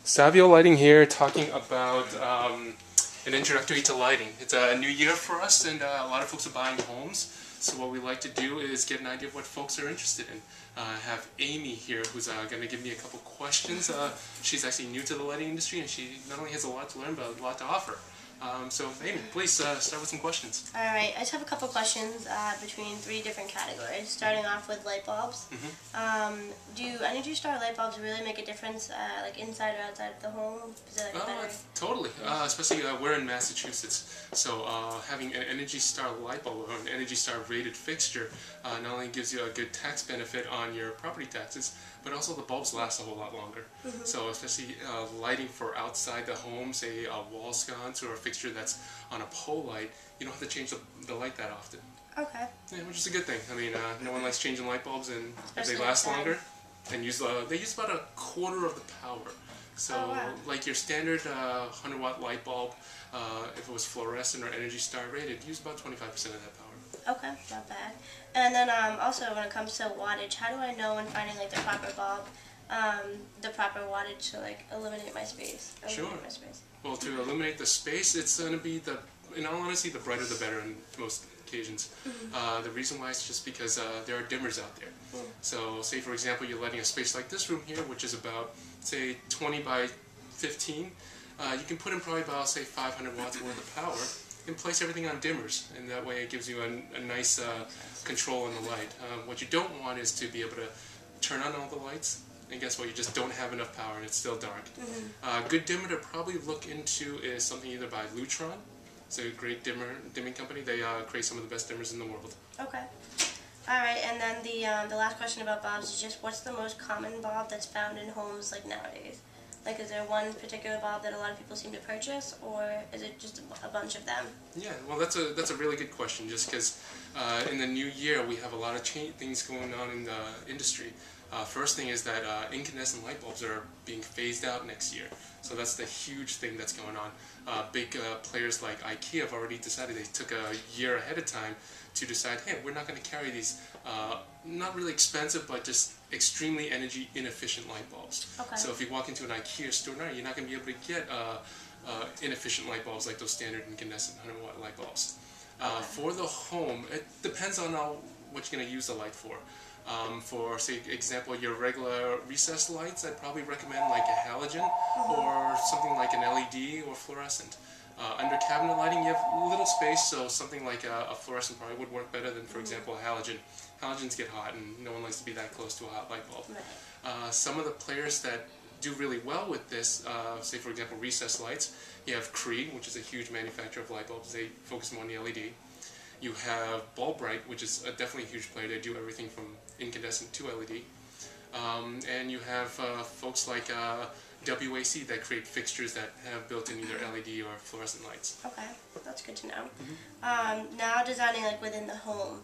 Savio Lighting here, talking about an introductory to lighting. It's a new year for us, and a lot of folks are buying homes. So what we like to do is get an idea of what folks are interested in. I have Amy here, who's going to give me a couple questions. She's actually new to the lighting industry, and she not only has a lot to learn, but a lot to offer. So Amy, please start with some questions. Alright, I just have a couple questions between three different categories, starting off with light bulbs. Do Energy Star light bulbs really make a difference, like inside or outside of the home? Is it like better? Totally, especially we're in Massachusetts, so having an Energy Star light bulb or an Energy Star rated fixture not only gives you a good tax benefit on your property taxes, but also the bulbs last a whole lot longer. So especially lighting for outside the home, say a wall sconce or a fixture that's on a pole light, you don't have to change the light that often. Okay. Yeah, which is a good thing. I mean, no one likes changing light bulbs, and Especially if they last longer, and they use about a quarter of the power. So, like your standard 100-watt light bulb, if it was fluorescent or Energy Star rated, use about 25% of that power. Okay, not bad. And then also when it comes to wattage, how do I know when finding like the proper bulb, the proper wattage to like illuminate my space? Well, to illuminate the space, it's going to be in all honesty, the brighter the better in most occasions. The reason why is just because there are dimmers out there. So, say for example, you're lighting a space like this room here, which is about, say, 20 by 15. You can put in probably about, say, 500 watts worth of power, and place everything on dimmers, and that way it gives you a nice control on the light. What you don't want is to be able to turn on all the lights, and guess what, you just don't have enough power and it's still dark. Good dimmer to probably look into is something either by Lutron. It's a great dimming company. They create some of the best dimmers in the world. Okay. Alright, and then the last question about bulbs is just what's the most common bulb that's found in homes like nowadays? Like, is there one particular bulb that a lot of people seem to purchase, or is it just a bunch of them? Yeah, well, that's a really good question, just because in the new year we have a lot of things going on in the industry. First thing is that incandescent light bulbs are being phased out next year, so that's the huge thing that's going on. Big players like IKEA have already decided, they took a year ahead of time to decide, hey, we're not going to carry these not really expensive, but just extremely energy inefficient light bulbs. Okay. So if you walk into an IKEA store now, you're not going to be able to get inefficient light bulbs like those standard incandescent 100-watt light bulbs. For the home, it depends on what you're going to use the light for. For, say, example, your regular recessed lights, I'd probably recommend like a halogen or something like an LED or fluorescent. Under cabinet lighting, you have little space, so something like a fluorescent probably would work better than, for example, a halogen. Halogens get hot, and no one likes to be that close to a hot light bulb. Some of the players that do really well with this, say, for example, recessed lights, you have Creed, which is a huge manufacturer of light bulbs. They focus more on the LED. You have Bulbright, which is definitely a huge player. They do everything from incandescent to LED. And you have folks like WAC that create fixtures that have built-in either LED or fluorescent lights. Okay, that's good to know. Now designing like within the home,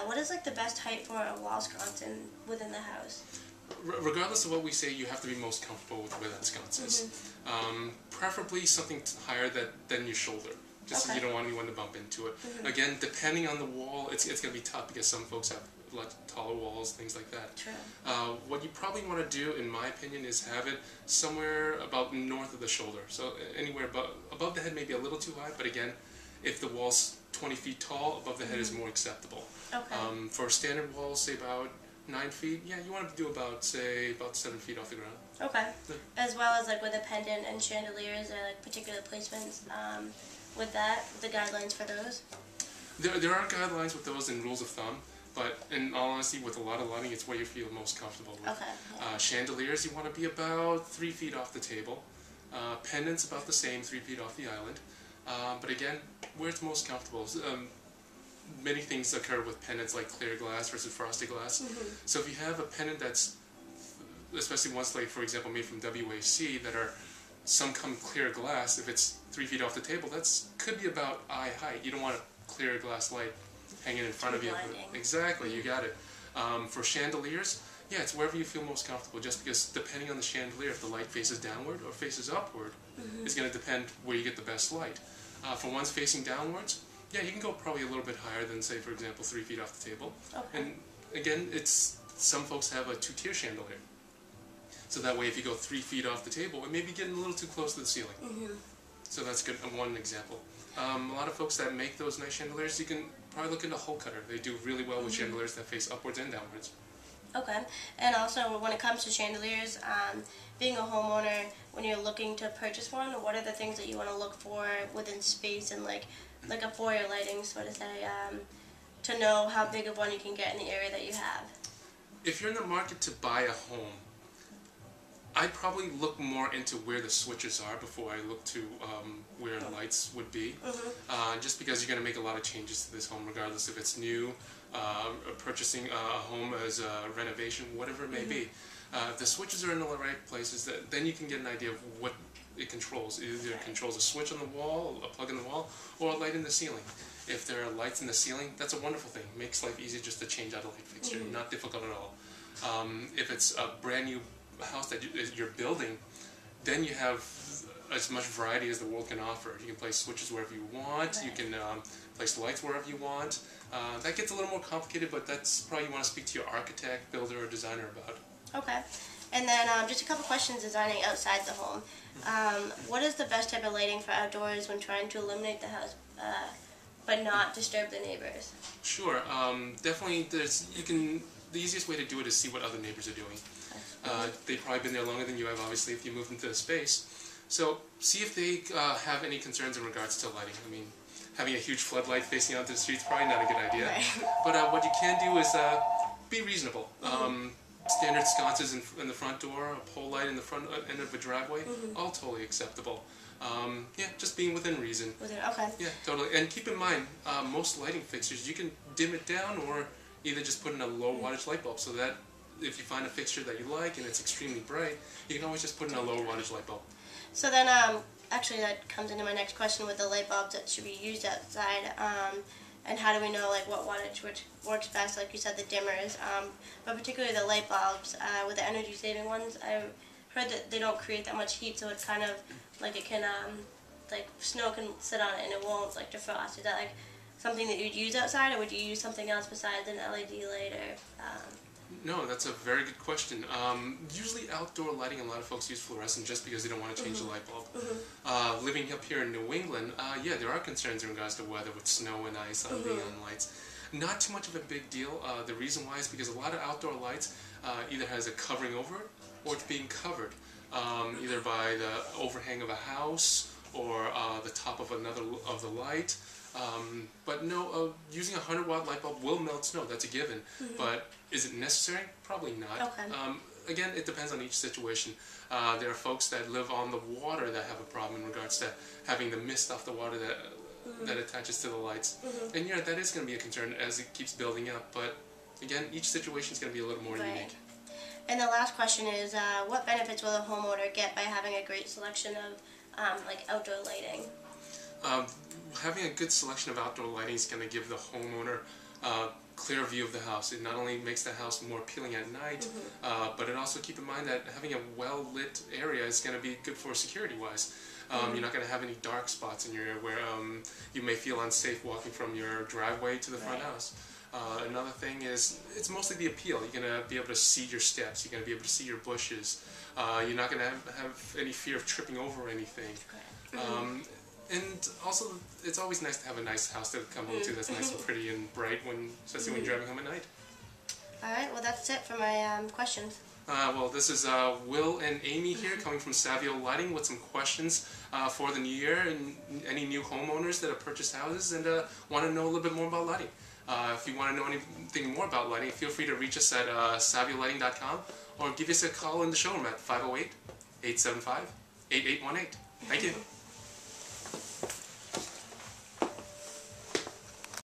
what is like the best height for a wall sconce within the house? Regardless of what we say, you have to be most comfortable with where that sconce is. Preferably something higher than your shoulder, just so you don't want anyone to bump into it. Again, depending on the wall, it's going to be tough because some folks have a lot taller walls, things like that. True. What you probably want to do, in my opinion, is have it somewhere about north of the shoulder. So anywhere above the head may be a little too high, but again, if the wall's 20 feet tall, above the head is more acceptable. Okay. For standard walls, say about 9 feet, yeah, you want to do about 7 feet off the ground. Okay. As well as like with a pendant and chandeliers, or like particular placements with that, the guidelines for those? There are guidelines with those and rules of thumb, but in all honesty, with a lot of lighting, it's what you feel most comfortable with. Okay. Chandeliers, you want to be about 3 feet off the table. Pendants, about the same, 3 feet off the island. But again, where it's most comfortable. Many things occur with pendants like clear glass versus frosted glass. So if you have a pendant that's, especially ones like, for example, made from WAC that are, some come clear glass, if it's 3 feet off the table, that's could be about eye height. You don't want a clear glass light hanging in front of you. Exactly, you got it. For chandeliers, yeah, it's wherever you feel most comfortable, just because depending on the chandelier, if the light faces downward or faces upward, is going to depend where you get the best light. For ones facing downwards, yeah, you can go probably a little bit higher than, say, for example, 3 feet off the table. And again, some folks have a 2-tier chandelier. So that way if you go 3 feet off the table, it may be getting a little too close to the ceiling. So that's good. One example. A lot of folks that make those nice chandeliers, you can probably look into Hole Cutter. They do really well with chandeliers that face upwards and downwards. Okay. And also, when it comes to chandeliers, being a homeowner, when you're looking to purchase one, what are the things that you want to look for within space and like a foyer lighting, so to say, to know how big of one you can get in the area that you have? If you're in the market to buy a home, I'd probably look more into where the switches are before I look to where the lights would be. Just because you're going to make a lot of changes to this home, regardless if it's new, purchasing a home as a renovation, whatever it may be. If the switches are in the right places, then you can get an idea of what it controls. Either it controls a switch on the wall, a plug in the wall, or a light in the ceiling. If there are lights in the ceiling, that's a wonderful thing. It makes life easy just to change out a light fixture. Not difficult at all. If it's a brand new house that you're building, then you have as much variety as the world can offer. You can place switches wherever you want. You can place lights wherever you want. That gets a little more complicated, but that's probably you want to speak to your architect, builder, or designer about. Okay. And then just a couple questions designing outside the home. What is the best type of lighting for outdoors when trying to illuminate the house, but not disturb the neighbors? Sure. Definitely, the easiest way to do it is see what other neighbors are doing. They've probably been there longer than you have, obviously, if you moved into the space. So see if they have any concerns in regards to lighting. I mean, having a huge floodlight facing onto the street is probably not a good idea. But what you can do is be reasonable. Standard sconces in the front door, a pole light in the front end of a driveway, all totally acceptable. Yeah, just being within reason. Okay. Yeah, totally. And keep in mind, most lighting fixtures, you can dim it down or either just put in a low wattage light bulb, so that if you find a fixture that you like and it's extremely bright, you can always just put in a low wattage light bulb. So then, actually that comes into my next question with the light bulbs that should be used outside. And how do we know like what wattage which works best? Like you said, the dimmers, but particularly the light bulbs with the energy saving ones. I heard that they don't create that much heat, so it's kind of like it can like snow can sit on it and it won't like defrost. Is that like something that you'd use outside, or would you use something else besides an LED light? Or No, that's a very good question. Usually outdoor lighting, a lot of folks use fluorescent just because they don't want to change the light bulb. Living up here in New England, yeah, there are concerns in regards to weather with snow and ice on the lights. Not too much of a big deal. The reason why is because a lot of outdoor lights either has a covering over it or it's being covered, either by the overhang of a house or the top of another of the light. But no, using a 100-watt light bulb will melt snow, that's a given. But is it necessary? Probably not. Okay. Again, it depends on each situation. There are folks that live on the water that have a problem in regards to having the mist off the water that attaches to the lights. And yeah, that is going to be a concern as it keeps building up. But again, each situation is going to be a little more unique. And the last question is, what benefits will a homeowner get by having a great selection of like outdoor lighting? Having a good selection of outdoor lighting is going to give the homeowner a clear view of the house. It not only makes the house more appealing at night, but it also keep in mind that having a well-lit area is going to be good for security-wise. You're not going to have any dark spots in your area where you may feel unsafe walking from your driveway to the front house. Another thing is, it's mostly the appeal. You're going to be able to see your steps. You're going to be able to see your bushes. You're not going to have any fear of tripping over anything. And also, it's always nice to have a nice house to come home to that's nice and pretty and bright, especially when you're driving home at night. Alright, well that's it for my questions. Well, this is Will and Amy here coming from Savio Lighting with some questions for the new year and any new homeowners that have purchased houses and want to know a little bit more about lighting. If you want to know anything more about lighting, feel free to reach us at saviolighting.com or give us a call in the showroom at 508-875-8818. Thank you.